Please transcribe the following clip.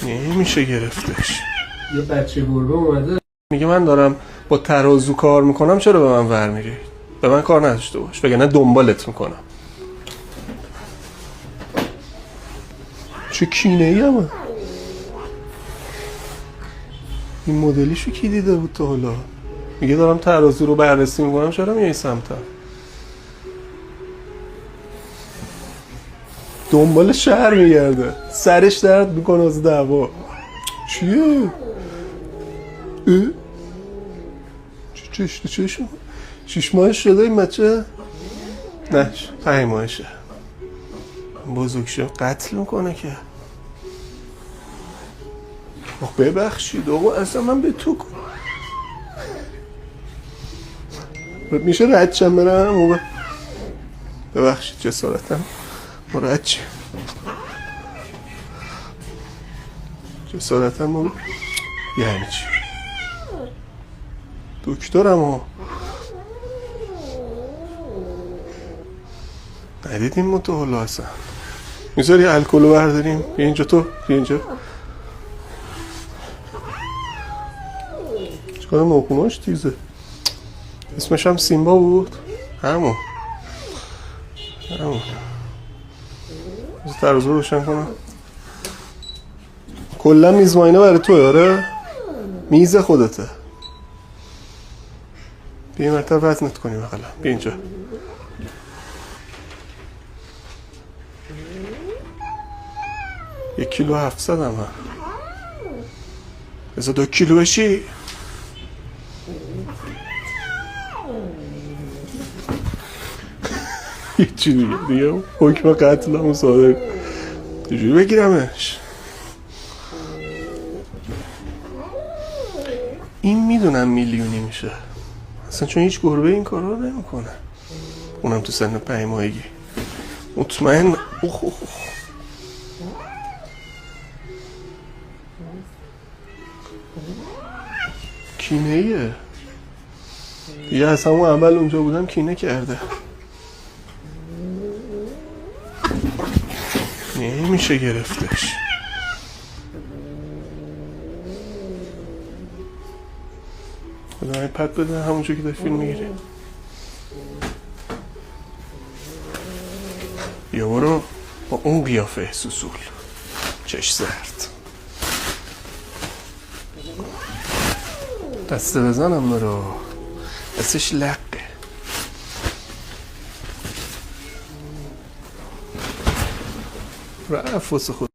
نمیشه گرفتش. یه بچه گربه اومده میگه من دارم با ترازو کار میکنم، چرا به من ور میری؟ به من کار نداشته باش، بگه دنبالت میکنم. چه کینه ای همه. این مدلیشو کی دیده بود تا حالا؟ میگه دارم ترازو رو بررسی میکنم، چرا میای سمتم؟ دنبال شهر میگرده، سرش درد میکنه از دعوا. چیه؟ چشم 6 ماهش شده این بچه؟ نه 5 ماهشه. بزرگ شد قتل میکنه که. ببخشید آقا، اصلا من به تو میشه رد شم برم؟ ببخشید جسارتم ما رد شم. جسارتم ما یعنی چی؟ دکترم ها ندیدیم ما تو حالا اصلا. میذاری الکلو برداریم؟ بیا اینجا، تو بیا اینجا. چقدر ناخوناش تیزه. اسمش هم سیمبا بود. همون ترازو روشن کنم. کلا میز ماینه برای توی؟ آره میز خودته. بیا این مرتبه وزنت کنیم اقلا. بیا اینجا. یک کیلو 700 هم هم. بذار 2 کیلو بشی. هیچی دیگه حکم قتل همون صادر. چجوری بگیرمش؟ این میدونم میلیونی میشه اصلا، چون هیچ گربه این کار رو نمیکنه، اونم تو سن 5 ماهگی. مطمئن. کینه ایه دیگه. از همون اول اونجا بودم کینه کرده. نمیشه گرفتش. خدا من پد بده همونجا که داری فیلم میگیری. یا برو با اون قیافه سوسول چش زرد دسته بزنم برو. دستش لقه. رفت واسه خود.